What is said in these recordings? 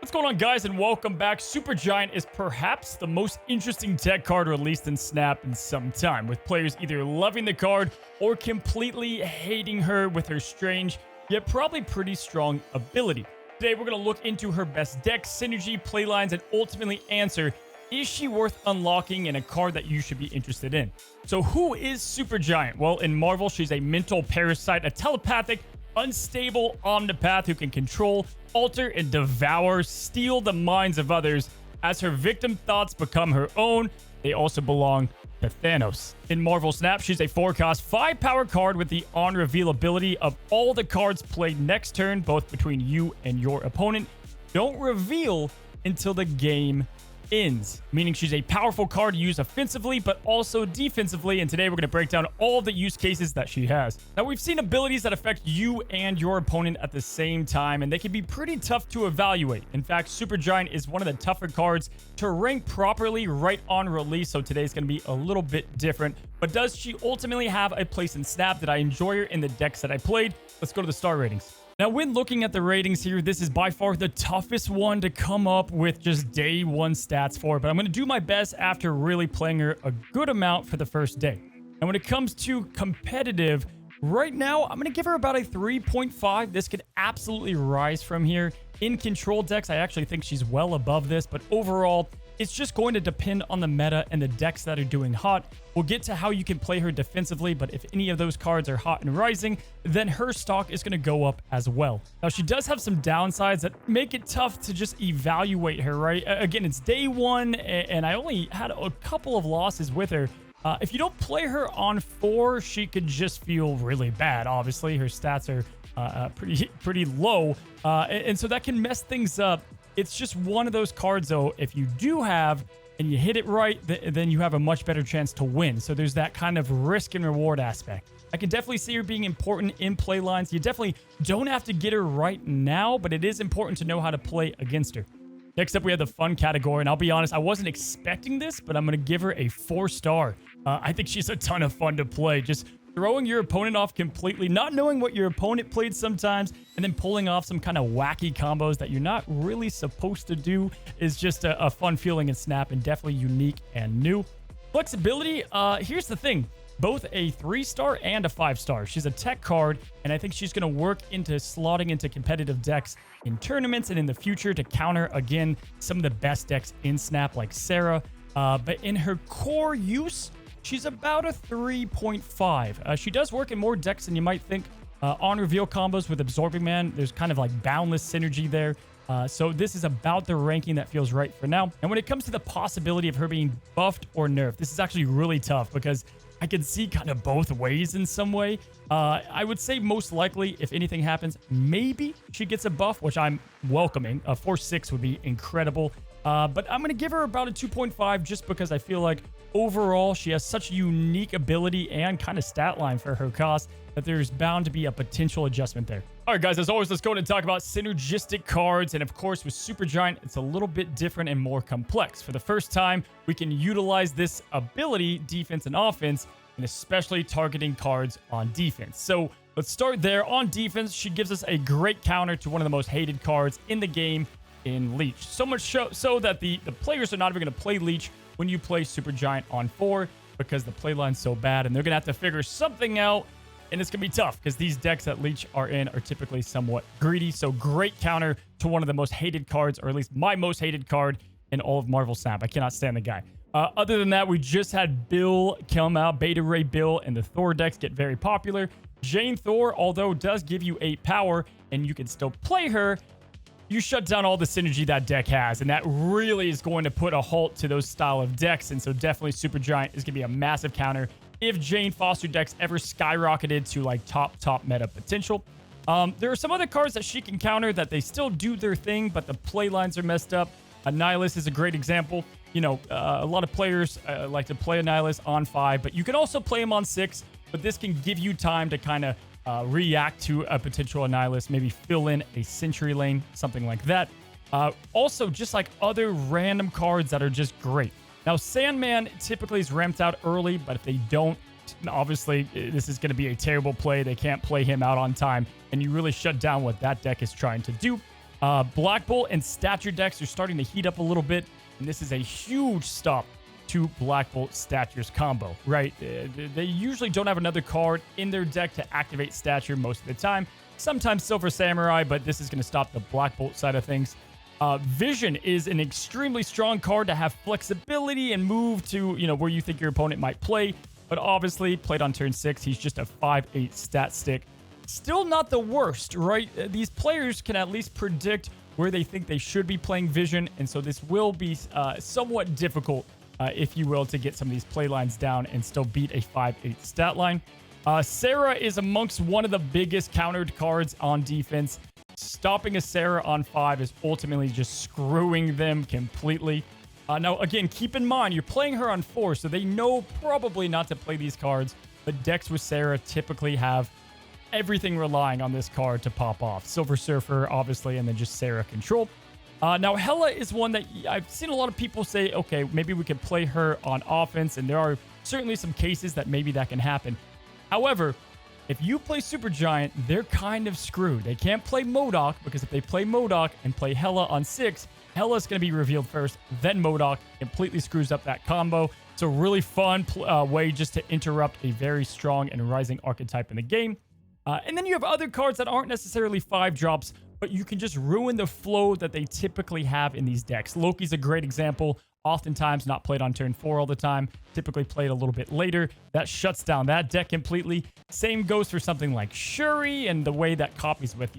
What's going on, guys, and welcome back. Supergiant is perhaps the most interesting deck card released in Snap in some time, with players either loving the card or completely hating her with her strange, yet probably pretty strong ability. Today, we're going to look into her best deck, synergy, playlines, and ultimately answer, is she worth unlocking in a card that you should be interested in? So who is Supergiant? Well, in Marvel, she's a mental parasite, a telepathic, unstable omnipath who can control, alter, and devour, steal the minds of others. As her victim thoughts become her own, they also belong to Thanos. In Marvel Snap, she's a 4-cost, 5-power card with the on-reveal ability of all the cards played next turn, both between you and your opponent, don't reveal until the game ends, meaning she's a powerful card to use offensively but also defensively, and today we're going to break down all the use cases that she has. Now, we've seen abilities that affect you and your opponent at the same time, and they can be pretty tough to evaluate. In fact, Supergiant is one of the tougher cards to rank properly right on release, so today's going to be a little bit different. But does she ultimately have a place in Snap? Did I enjoy her in the decks that I played? Let's go to the star ratings. Now, when looking at the ratings here, this is by far the toughest one to come up with just day one stats for, but I'm going to do my best after really playing her a good amount for the first day. And when it comes to competitive, right now, I'm going to give her about a 3.5. This could absolutely rise from here. In control decks, I actually think she's well above this, but overall, it's just going to depend on the meta and the decks that are doing hot. We'll get to how you can play her defensively, but if any of those cards are hot and rising, then her stock is going to go up as well. Now, she does have some downsides that make it tough to just evaluate her, right? Again, it's day one, and I only had a couple of losses with her. If you don't play her on 4, she could just feel really bad. Obviously, her stats are pretty low, and so that can mess things up. It's just one of those cards, though, if you do have and you hit it right, then you have a much better chance to win. So there's that kind of risk and reward aspect. I can definitely see her being important in play lines. You definitely don't have to get her right now, but it is important to know how to play against her. Next up, we have the fun category, and I'll be honest, I wasn't expecting this, but I'm going to give her a 4-star. I think she's a ton of fun to play. Just throwing your opponent off completely, not knowing what your opponent played sometimes, and then pulling off some kind of wacky combos that you're not really supposed to do is just a fun feeling in Snap, and definitely unique and new. Flexibility, here's the thing. Both a 3-star and a 5-star. She's a tech card, and I think she's going to work into slotting into competitive decks in tournaments and in the future to counter, again, some of the best decks in Snap, like Sarah. But in her core use, she's about a 3.5. She does work in more decks than you might think. On reveal combos with Absorbing Man, there's kind of like boundless synergy there. So this is about the ranking that feels right for now. And when it comes to the possibility of her being buffed or nerfed, this is actually really tough because I can see kind of both ways in some way. I would say most likely, if anything happens, maybe she gets a buff, which I'm welcoming. A 4-6 would be incredible. But I'm going to give her about a 2.5 just because I feel like overall she has such a unique ability and kind of stat line for her cost that there's bound to be a potential adjustment there. All right, guys, as always, let's go and talk about synergistic cards. And of course, with Supergiant, it's a little bit different and more complex. For the first time, we can utilize this ability, defense and offense, and especially targeting cards on defense. So let's start there. On defense, she gives us a great counter to one of the most hated cards in the game, in Leech. So much so that the players are not even going to play Leech when you play Supergiant on 4 because the play line's so bad, and they're going to have to figure something out, and it's going to be tough because these decks that Leech are in are typically somewhat greedy. So great counter to one of the most hated cards, or at least my most hated card in all of Marvel Snap. I cannot stand the guy. Other than that, we just had Bill come out. Beta Ray Bill and the Thor decks get very popular. Jane Thor, although does give you 8 power, and you can still play her, you shut down all the synergy that deck has, and that really is going to put a halt to those style of decks, and so definitely Supergiant is going to be a massive counter if Jane Foster decks ever skyrocketed to like top meta potential. There are some other cards that she can counter that they still do their thing, but the play lines are messed up. Annihilus is a great example. You know, a lot of players like to play Annihilus on 5, but you can also play him on 6, but this can give you time to kind of react to a potential Annihilus, maybe fill in a Sentry Lane, something like that. Also, just like other random cards that are just great. Now, Sandman typically is ramped out early, but if they don't, obviously, this is going to be a terrible play. They can't play him out on time, and you really shut down what that deck is trying to do. Black Bolt and Stature decks are starting to heat up a little bit, and this is a huge stop to Black Bolt Stature's combo, right? They usually don't have another card in their deck to activate Stature most of the time. Sometimes Silver Samurai, but this is going to stop the Black Bolt side of things. Vision is an extremely strong card to have flexibility and move to, where you think your opponent might play. But obviously, played on turn 6, he's just a 5/8 stat stick. Still not the worst, right? These players can at least predict where they think they should be playing Vision, and so this will be somewhat difficult, if you will, to get some of these play lines down and still beat a 5/8 stat line. Sarah is amongst one of the biggest countered cards on defense. Stopping a Sarah on 5 is ultimately just screwing them completely. Now, again, keep in mind, you're playing her on 4, so they know probably not to play these cards, but decks with Sarah typically have everything relying on this card to pop off. Silver Surfer, obviously, and then just Sarah control. Now, Hela is one that I've seen a lot of people say, okay, maybe we could play her on offense, and there are certainly some cases that maybe that can happen. However, if you play Supergiant, they're kind of screwed. They can't play MODOK, because if they play MODOK and play Hela on 6, Hela's going to be revealed first, then MODOK completely screws up that combo. It's a really fun way just to interrupt a very strong and rising archetype in the game. And then you have other cards that aren't necessarily 5 drops, but you can just ruin the flow that they typically have in these decks. Loki's a great example. Oftentimes not played on turn 4 all the time, typically played a little bit later. That shuts down that deck completely. Same goes for something like Shuri and the way that copies with,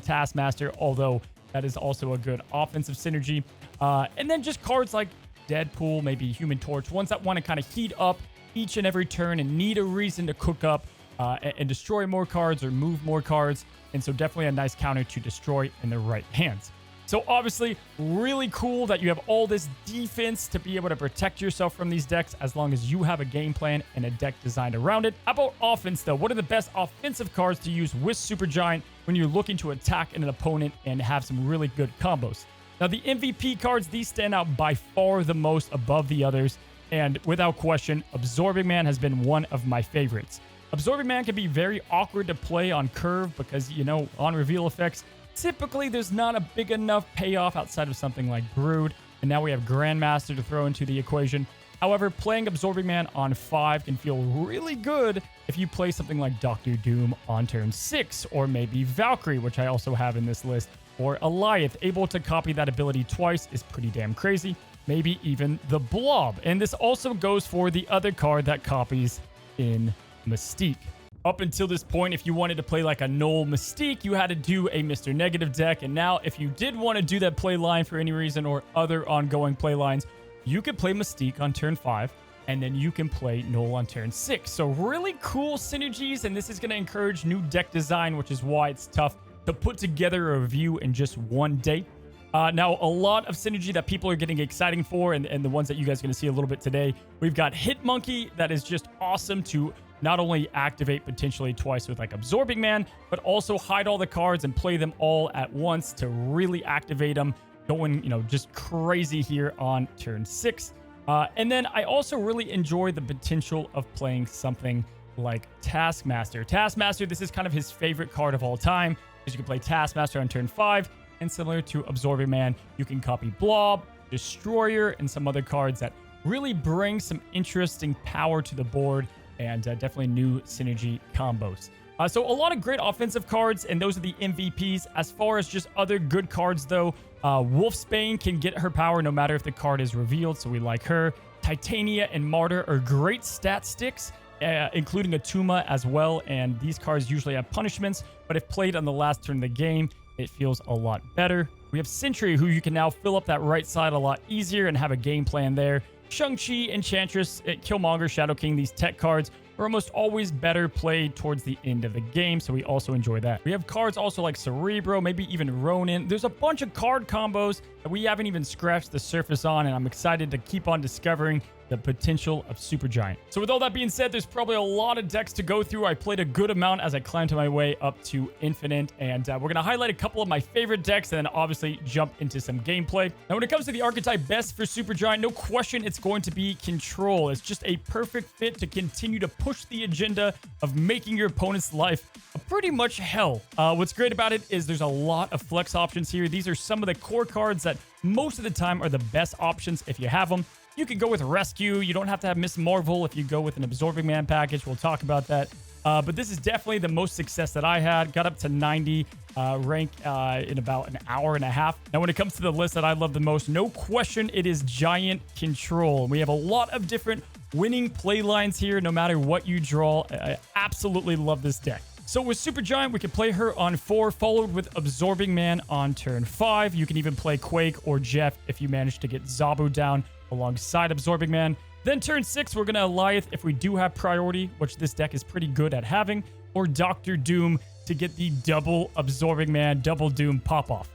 Taskmaster, although that is also a good offensive synergy. And then just cards like Deadpool, maybe Human Torch, ones that want to kind of heat up each and every turn and need a reason to cook up and destroy more cards or move more cards. And so definitely a nice counter to destroy in the right hands. So obviously, really cool that you have all this defense to be able to protect yourself from these decks as long as you have a game plan and a deck designed around it. How about offense, though? What are the best offensive cards to use with Supergiant when you're looking to attack an opponent and have some really good combos? Now, the MVP cards, these stand out by far the most above the others. And without question, Absorbing Man has been one of my favorites. Absorbing Man can be very awkward to play on curve because, on reveal effects, typically there's not a big enough payoff outside of something like Brood. And now we have Grandmaster to throw into the equation. However, playing Absorbing Man on 5 can feel really good if you play something like Doctor Doom on turn 6, or maybe Valkyrie, which I also have in this list, or Alioth. Able to copy that ability twice is pretty damn crazy. Maybe even the Blob. And this also goes for the other card that copies in Mystique. Up until this point, if you wanted to play like a null Mystique, you had to do a Mr. Negative deck. And now, if you did want to do that play line for any reason or other ongoing play lines, you could play Mystique on turn 5, and then you can play null on turn 6. So really cool synergies, and this is going to encourage new deck design, which is why it's tough to put together a review in just one day. Now, a lot of synergy that people are getting exciting for, and the ones that you guys are going to see a little bit today. We've got Hitmonkey, that is just awesome to not only activate potentially twice with like Absorbing Man, but also hide all the cards and play them all at once to really activate them, going, just crazy here on turn 6. And then I also really enjoy the potential of playing something like Taskmaster. Taskmaster, this is kind of his favorite card of all time, because you can play Taskmaster on turn 5, and similar to Absorbing Man, you can copy Blob, Destroyer, and some other cards that really bring some interesting power to the board, and definitely new synergy combos. So a lot of great offensive cards, and those are the MVPs. As far as just other good cards, though, Wolfsbane can get her power no matter if the card is revealed, so we like her. Titania and Martyr are great stat sticks, including Atuma as well, and these cards usually have punishments, but if played on the last turn of the game, it feels a lot better. We have Sentry, who you can now fill up that right side a lot easier and have a game plan there. Shang-Chi, Enchantress, Killmonger, Shadow King, these tech cards are almost always better played towards the end of the game, so we also enjoy that. We have cards also like Cerebro, maybe even Ronin. There's a bunch of card combos that we haven't even scratched the surface on, and I'm excited to keep on discovering the potential of Supergiant. So with all that being said, there's probably a lot of decks to go through. I played a good amount as I climbed my way up to Infinite, and we're going to highlight a couple of my favorite decks and then obviously jump into some gameplay. Now, when it comes to the archetype best for Supergiant, no question it's going to be Control. It's just a perfect fit to continue to push the agenda of making your opponent's life pretty much hell. What's great about it is there's a lot of flex options here. These are some of the core cards that most of the time are the best options if you have them. You can go with Rescue. You don't have to have Miss Marvel if you go with an Absorbing Man package. We'll talk about that. But this is definitely the most success that I had. Got up to 90 rank in about an hour and a half. Now, when it comes to the list that I love the most, no question, it is Giant Control. We have a lot of different winning play lines here, no matter what you draw. I absolutely love this deck. So with Supergiant, we can play her on 4, followed with Absorbing Man on turn 5. You can even play Quake or Jeff if you manage to get Zabu down alongside Absorbing Man. Then turn 6, we're going to Alliath if we do have priority, which this deck is pretty good at having, or Doctor Doom to get the double Absorbing Man, double Doom pop-off.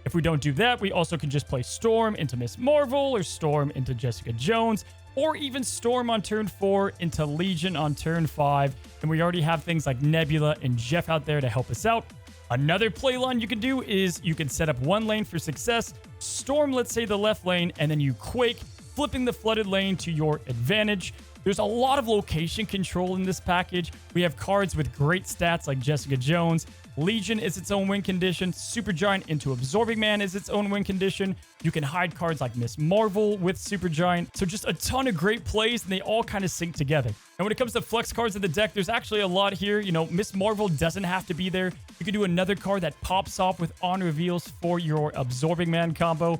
If we don't do that, we also can just play Storm into Miss Marvel, or Storm into Jessica Jones, or even Storm on turn 4 into Legion on turn 5. And we already have things like Nebula and Jeff out there to help us out. Another play line you can do is you can set up one lane for success, Storm, let's say, the left lane, and then you Quake, flipping the flooded lane to your advantage. There's a lot of location control in this package. We have cards with great stats like Jessica Jones. Legion is its own win condition. Supergiant into Absorbing Man is its own win condition. You can hide cards like Miss Marvel with Supergiant. So just a ton of great plays, and they all kind of sync together. And when it comes to flex cards in the deck, there's actually a lot here. You know, Miss Marvel doesn't have to be there. You can do another card that pops off with on reveals for your Absorbing Man combo.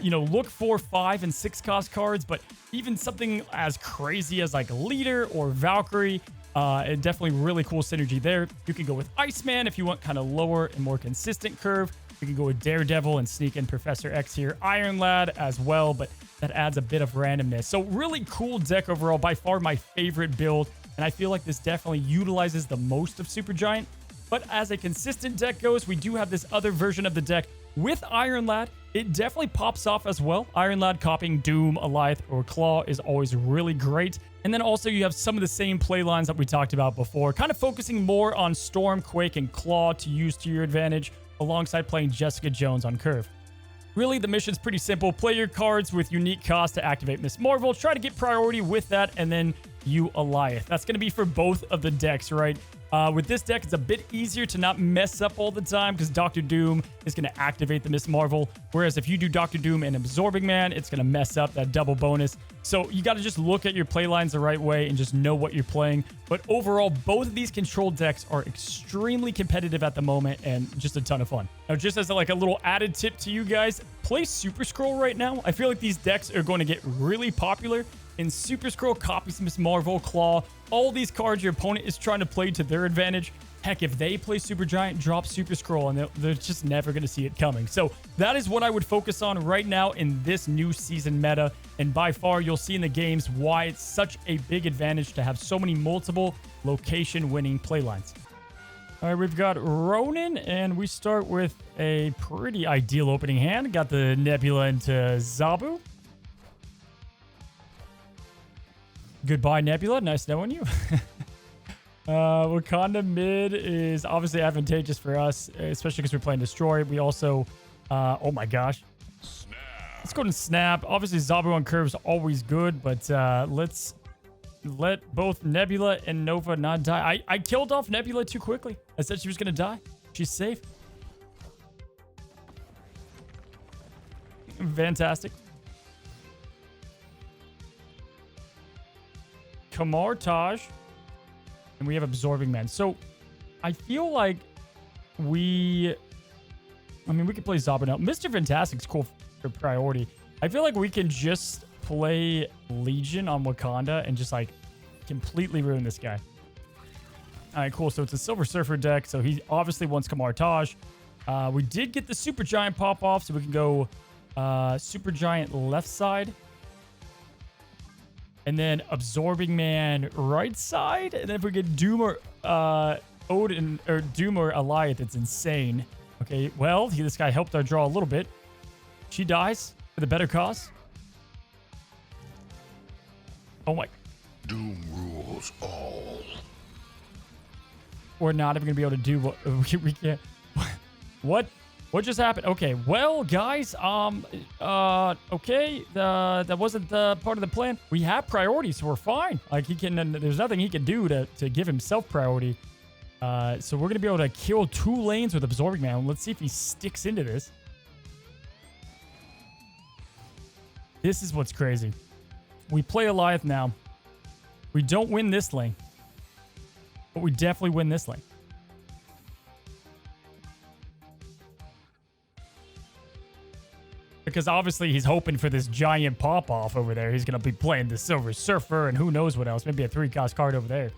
You know, look for 5 and 6 cost cards, but even something as crazy as like Leader or Valkyrie, and definitely really cool synergy there. You can go with Iceman if you want kind of lower and more consistent curve. You can go with Daredevil and sneak in Professor X here. Iron Lad as well, but that adds a bit of randomness. So really cool deck overall. By far my favorite build, and I feel like this definitely utilizes the most of Supergiant. But as a consistent deck goes, we do have this other version of the deck with Iron Lad. It definitely pops off as well. Iron Lad copying Doom, Alliath, or Claw is always really great. And then also you have some of the same play lines that we talked about before, kind of focusing more on Storm, Quake, and Claw to use to your advantage, alongside playing Jessica Jones on curve. Really, the mission's pretty simple. Play your cards with unique cost to activate Miss Marvel. Try to get priority with that, and then you Alliath. That's going to be for both of the decks, right? With this deck, it's a bit easier to not mess up all the time because Doctor Doom is going to activate the Miss Marvel. Whereas if you do Doctor Doom and Absorbing Man, it's going to mess up that double bonus. So you got to just look at your play lines the right way and just know what you're playing. But overall, both of these control decks are extremely competitive at the moment and just a ton of fun. Now, just as like a little added tip to you guys, play Super Skrull right now. I feel like these decks are going to get really popular. And Super Skrull copies Miss Marvel, Claw, all these cards your opponent is trying to play to their advantage. Heck, if they play Supergiant, drop Super Skrull, and they're just never going to see it coming. So that is what I would focus on right now in this new season meta. And by far, you'll see in the games why it's such a big advantage to have so many multiple location-winning playlines. All right, we've got Ronin, and we start with a pretty ideal opening hand. Got the Nebula into Zabu. Goodbye, Nebula. Nice knowing you. Wakanda mid is obviously advantageous for us, especially because we're playing Destroy. We also, oh my gosh. Snap. Let's go and Snap. Obviously, Zabu on curve is always good, but let's let both Nebula and Nova not die. I killed off Nebula too quickly. I said she was going to die. She's safe. Fantastic. Kamar Taj, and we have Absorbing Man. So I feel like we could play Zabu now. Mr. Fantastic's cool for priority. I feel like we can just play Legion on Wakanda and just like completely ruin this guy. All right, cool. So it's a Silver Surfer deck. So he obviously wants Kamar Taj. We did get the Supergiant pop off, so we can go Supergiant left side. And then Absorbing Man right side. And then if we get Doom or Odin or Doom or Alliath, it's insane. Okay, well, this guy helped our draw a little bit. She dies for the better cause. Oh my. Doom rules all. We're not even gonna be able to do what we can't. What What just happened? Okay, well, guys, okay, that wasn't the part of the plan. We have priority, so we're fine. Like, there's nothing he can do to give himself priority. So we're gonna be able to kill 2 lanes with Absorbing Man. Let's see if he sticks into this. This is what's crazy. We play Goliath now. We don't win this lane, but we definitely win this lane. Because obviously he's hoping for this giant pop-off over there. He's going to be playing the Silver Surfer and who knows what else. Maybe a 3-cost card over there.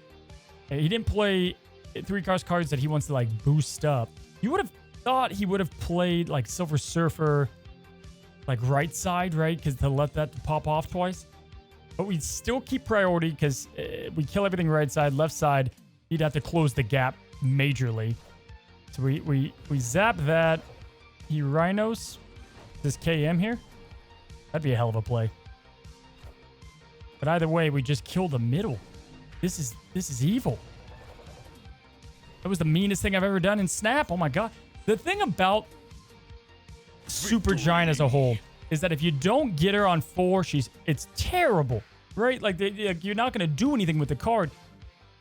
He didn't play 3-cost cards that he wants to, like, boost up. You would have thought he would have played, like, Silver Surfer, like, right side, right? Because to let that pop off twice. But we still keep priority because we kill everything right side. Left side, he'd have to close the gap majorly. So we zap that. He Rhinos. This KM here? That'd be a hell of a play. But either way, we just kill the middle. This is evil. That was the meanest thing I've ever done in Snap. Oh my god. The thing about Supergiant as a whole is that if you don't get her on 4, it's terrible, right? Like, you're not going to do anything with the card.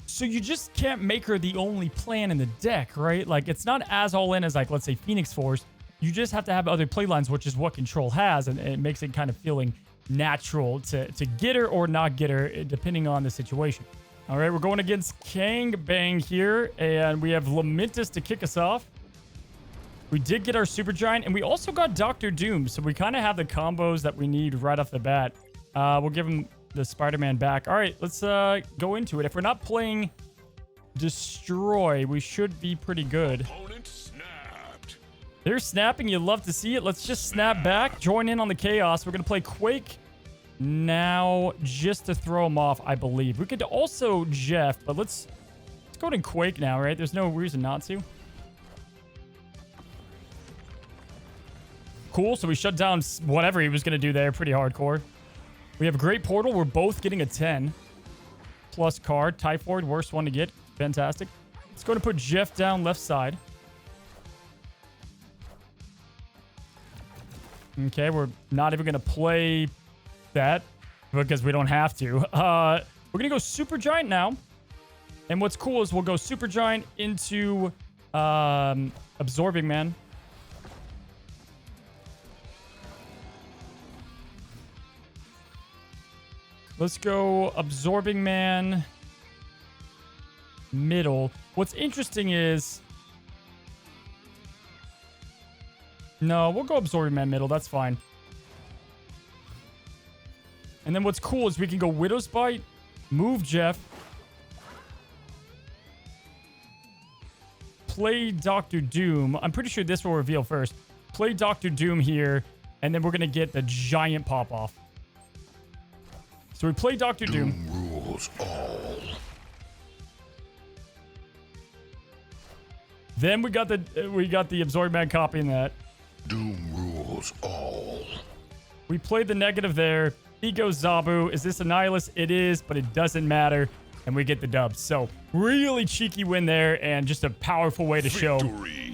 So you just can't make her the only plan in the deck, right? Like, it's not as all in as, like, let's say Phoenix Force. You just have to have other playlines, which is what Control has, and it makes it kind of feeling natural to get her or not get her, depending on the situation. All right, we're going against Kang Bang here, and we have Lamentus to kick us off. We did get our Supergiant, and we also got Dr. Doom, so we kind of have the combos that we need right off the bat. We'll give him the Spider-Man back. All right, let's go into it. If we're not playing Destroy, we should be pretty good. They're snapping. You love to see it. Let's just snap back. Join in on the chaos. We're going to play Quake now just to throw them off, I believe. We could also Jeff, but let's go to Quake now, right? There's no reason not to. Cool. So we shut down whatever he was going to do there. Pretty hardcore. We have a great portal. We're both getting a 10 plus card. Typhoid, worst one to get. Fantastic. Let's go to put Jeff down left side. Okay, we're not even going to play that because we don't have to. We're going to go Supergiant now. And what's cool is we'll go Supergiant into Absorbing Man. Let's go Absorbing Man middle. What's interesting is... No, we'll go Absorbing Man middle. That's fine. And then what's cool is we can go Widow's Bite, move Jeff, play Dr. Doom. I'm pretty sure this will reveal first. Play Dr. Doom here, and then we're going to get the giant pop-off. So we play Dr. Doom. Doom rules all. Then we got the Absorbing Man copying that. Doom rules all. We played the negative there. He goes Zabu. Is this a Nihilist? It is, but it doesn't matter. And we get the dub. So, really cheeky win there, and just a powerful way to show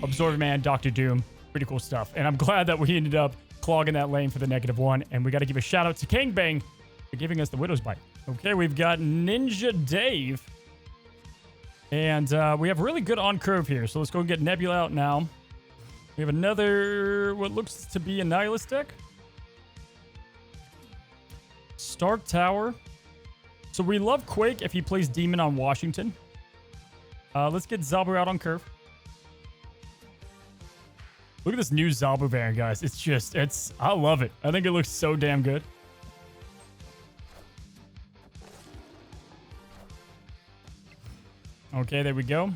Absorbing Man, Dr. Doom. Pretty cool stuff. And I'm glad that we ended up clogging that lane for the -1. And we got to give a shout out to Kang Bang for giving us the Widow's Bite. Okay, we've got Ninja Dave. And we have really good on curve here. So let's go and get Nebula out now. We have another, what looks to be a Nihilist deck. Stark Tower. So we love Quake if he plays Demon on Washington. Let's get Zabu out on curve. Look at this new Zabu variant, guys. I love it. I think it looks so damn good. Okay, there we go.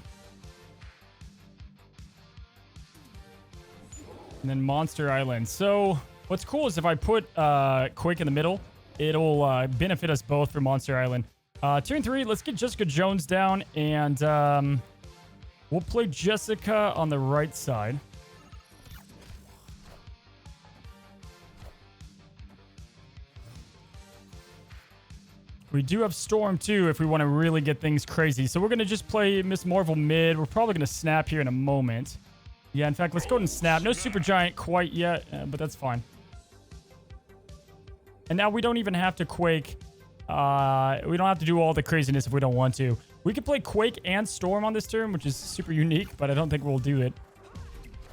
And then Monster Island. So what's cool is if I put Quake in the middle, it'll benefit us both for Monster Island. Turn 3, let's get Jessica Jones down, and we'll play Jessica on the right side. We do have Storm, too, if we want to really get things crazy. So we're going to just play Miss Marvel mid. We're probably going to snap here in a moment. Yeah, in fact, let's go ahead and snap. No Supergiant quite yet, but that's fine. And now we don't even have to Quake. We don't have to do all the craziness if we don't want to. We could play Quake and Storm on this turn, which is super unique, but I don't think we'll do it.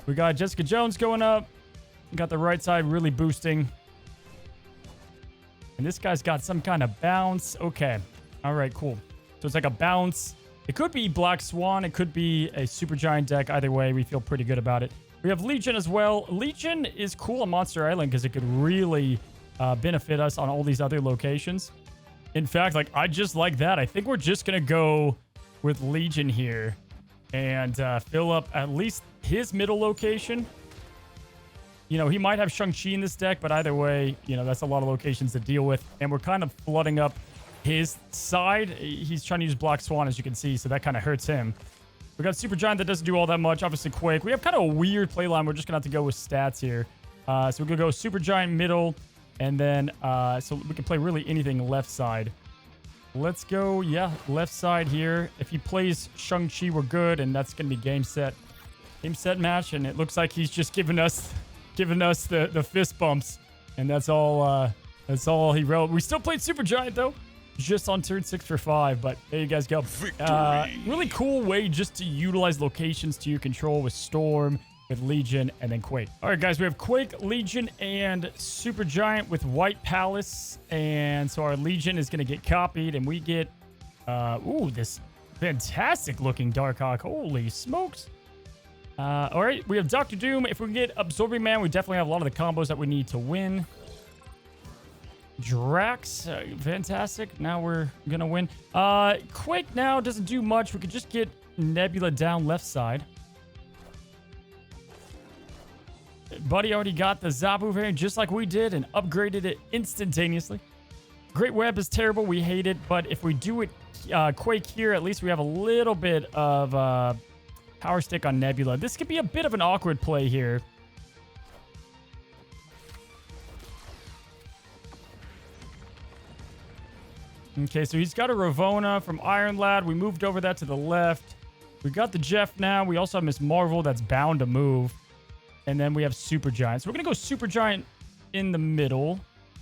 We got Jessica Jones going up. We got the right side really boosting. And this guy's got some kind of bounce. Okay. All right, cool. So it's like a bounce. It could be Black Swan. It could be a Supergiant deck. Either way, we feel pretty good about it. We have Legion as well. Legion is cool on Monster Island because it could really benefit us on all these other locations. In fact, like, I just like that. I think we're just going to go with Legion here and fill up at least his middle location. You know, he might have Shang-Chi in this deck, but either way, you know, that's a lot of locations to deal with. And we're kind of flooding up his side. He's trying to use Black Swan, as you can see, so that kind of hurts him. We got Supergiant that doesn't do all that much. Obviously, Quake. We have kind of a weird play line. We're just going to have to go with stats here. So we're going to go Supergiant middle, and then so we can play really anything left side. Let's go, yeah, left side here. If he plays Shang-Chi, we're good, and that's going to be game set match, and it looks like he's just giving us the fist bumps, and that's all he wrote. We still played Supergiant, though, just on turn 6 for 5, but there you guys go. Really cool way just to utilize locations to your control with Storm, with Legion, and then Quake. All right, guys, we have Quake, Legion, and Supergiant with White Palace, and so our Legion is going to get copied, and we get, this fantastic-looking Darkhawk. Holy smokes. All right, we have Dr. Doom. If we can get Absorbing Man, we definitely have a lot of the combos that we need to win. Drax, fantastic. Now we're going to win. Quake now doesn't do much. We could just get Nebula down left side. Buddy already got the Zabu variant just like we did and upgraded it instantaneously. Great Web is terrible. We hate it. But if we do it Quake here, at least we have a little bit of Power Stick on Nebula. This could be a bit of an awkward play here. Okay, so he's got a Ravonna from Iron Lad. We moved over that to the left. We got the Jeff now. We also have Miss Marvel that's bound to move. And then we have Supergiant. So we're going to go Supergiant in the middle.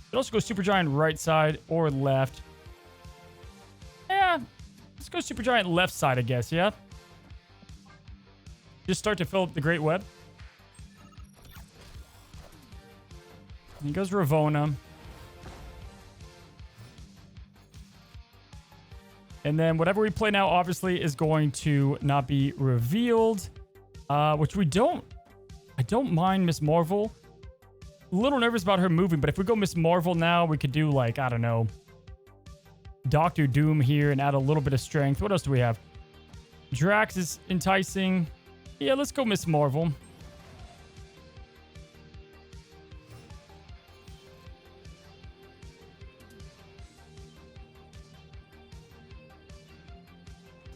Could also go Supergiant right side or left. Yeah, let's go Supergiant left side, I guess, yeah? Just start to fill up the Great Web. And he goes Ravonna. And then whatever we play now, obviously, is going to not be revealed. Which we don't... I don't mind Miss Marvel. A little nervous about her moving, but if we go Miss Marvel now, we could do, like, I don't know, Dr. Doom here and add a little bit of strength. What else do we have? Drax is enticing. Yeah, let's go Miss Marvel.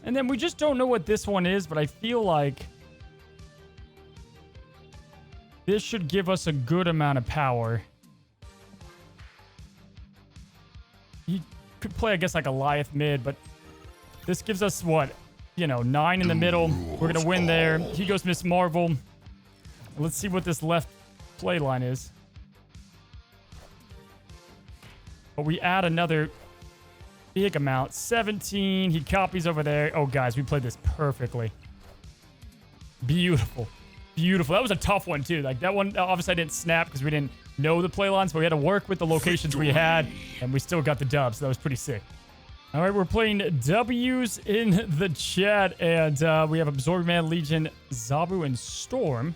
And then we just don't know what this one is, but I feel like this should give us a good amount of power. He could play, I guess, like a Goliath mid, but this gives us, what, you know, 9 in the middle. We're going to win there. He goes Miss Marvel. Let's see what this left play line is. But we add another big amount. 17. He copies over there. Oh, guys, we played this perfectly. Beautiful. Beautiful. That was a tough one, too. Like, that one, obviously, I didn't snap because we didn't know the play lines, but we had to work with the locations we had, and we still got the dub, so that was pretty sick. All right, we're playing W's in the chat, and we have Absorbing Man, Legion, Zabu, and Storm.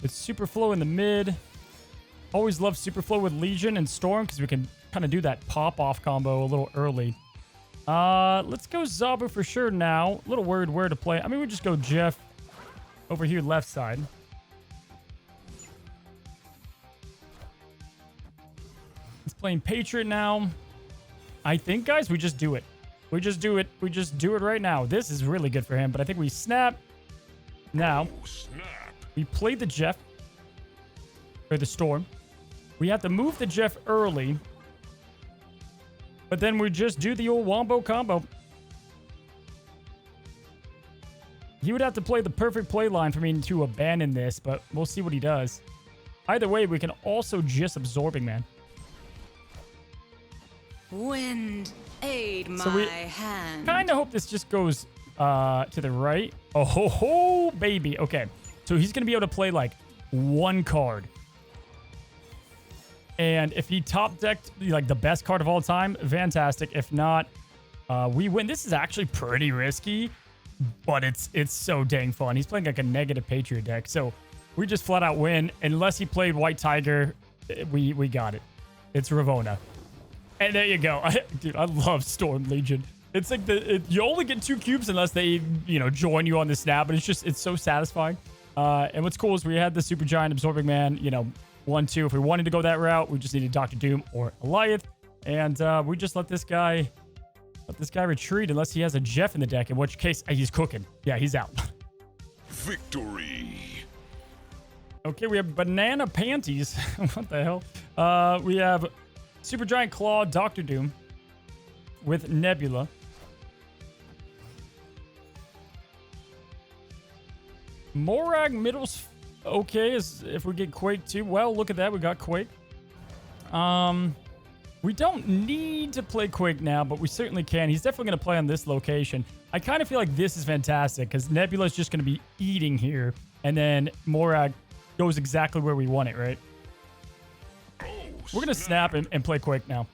With Superflow in the mid. Always love Superflow with Legion and Storm because we can kind of do that pop-off combo a little early. Let's go Zabu for sure now. A little worried where to play. I mean, we just go Jeff over here left side. He's playing Patriot now. I think, guys, we just do it. We just do it. We just do it right now. This is really good for him, but I think we snap. Now, we play the Jeff. Or the Storm. We have to move the Jeff early. But then we just do the old Wombo combo. He would have to play the perfect play line for me to abandon this, but we'll see what he does. Either way, we can also just Absorbing Man. Wind, aid my hand. Kind of hope this just goes to the right. Oh, ho, ho, baby. Okay, so he's going to be able to play like one card. And if he top decked like the best card of all time, fantastic. If not, we win. This is actually pretty risky, but it's so dang fun. He's playing like a negative Patriot deck, so we just flat out win. Unless he played White Tiger, we got it. It's Ravonna. And there you go. Dude, I love Storm Legion. It's like you only get 2 cubes unless they, join you on the snap, but it's so satisfying. And what's cool is we had the Supergiant Absorbing Man, 1-2. If we wanted to go that route, we just needed Dr. Doom or Goliath. And we just let this guy retreat unless he has a Jeff in the deck, in which case he's cooking. Yeah, he's out. Victory. Okay, we have Banana Panties. What the hell? We have Supergiant Claw, Dr. Doom with Nebula. Morag middle's okay as if we get Quake too. Well, look at that. We got Quake. We don't need to play Quake now, but we certainly can. He's definitely going to play on this location. I kind of feel like this is fantastic because Nebula is just going to be eating here. And then Morag goes exactly where we want it, right? We're going to snap and play Quake now.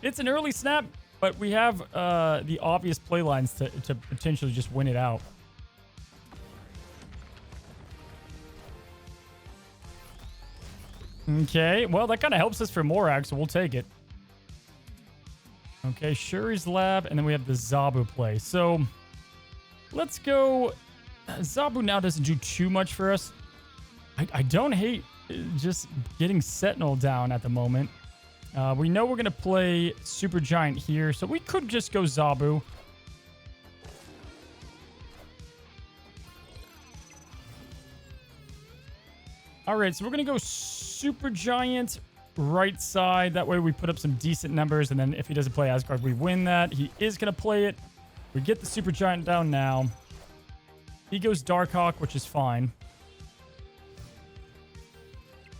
It's an early snap, but we have the obvious play lines to potentially just win it out. Okay, well, that kind of helps us for Morag, so we'll take it. Okay, Shuri's Lab, and then we have the Zabu play. So, let's go. Zabu now doesn't do too much for us. I don't hate just getting Sentinel down at the moment. We know we're going to play Supergiant here, so we could just go Zabu. All right, so we're going to go Supergiant right side. That way we put up some decent numbers, and then if he doesn't play Asgard, we win that. He is going to play it. We get the Supergiant down now. He goes Darkhawk, which is fine.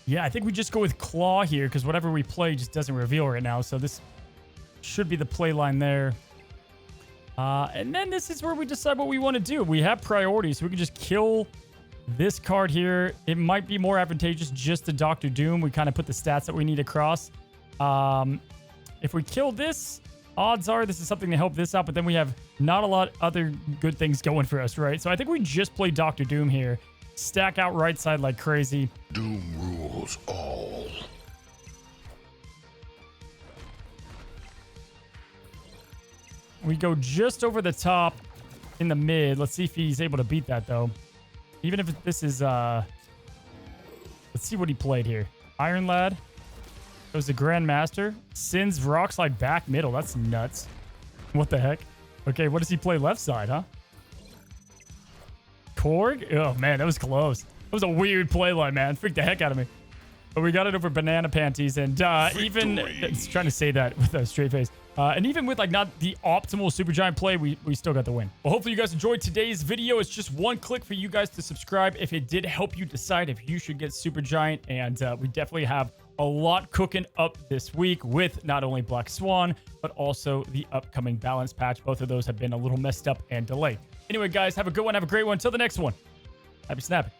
Yeah, I think we just go with Claw here because whatever we play just doesn't reveal right now. So this should be the play line there. And then this is where we decide what we want to do. We have priorities, so we can just kill this card here. It might be more advantageous just to Dr. Doom. We kind of put the stats that we need across. If we kill this, odds are this is something to help this out, but then we have not a lot other good things going for us, right? So I think we just play Dr. Doom here. Stack out right side like crazy. Doom rules all. We go just over the top in the mid. Let's see if he's able to beat that, though. Even if this is... let's see what he played here. Iron Lad. Goes the Grandmaster. Sins Rockslide back middle. That's nuts. What the heck? Okay, what does he play left side, huh? Korg? Oh, man, that was close. That was a weird play line, man. Freaked the heck out of me. But we got it over Banana Panties. And even... It's trying to say that with a straight face. And even with like not the optimal Supergiant play, we still got the win. Well, hopefully you guys enjoyed today's video. It's just one click for you guys to subscribe if it did help you decide if you should get Supergiant. And we definitely have a lot cooking up this week with not only Black Swan, but also the upcoming balance patch. Both of those have been a little messed up and delayed. Anyway, guys, have a good one. Have a great one. Until the next one. Happy snapping.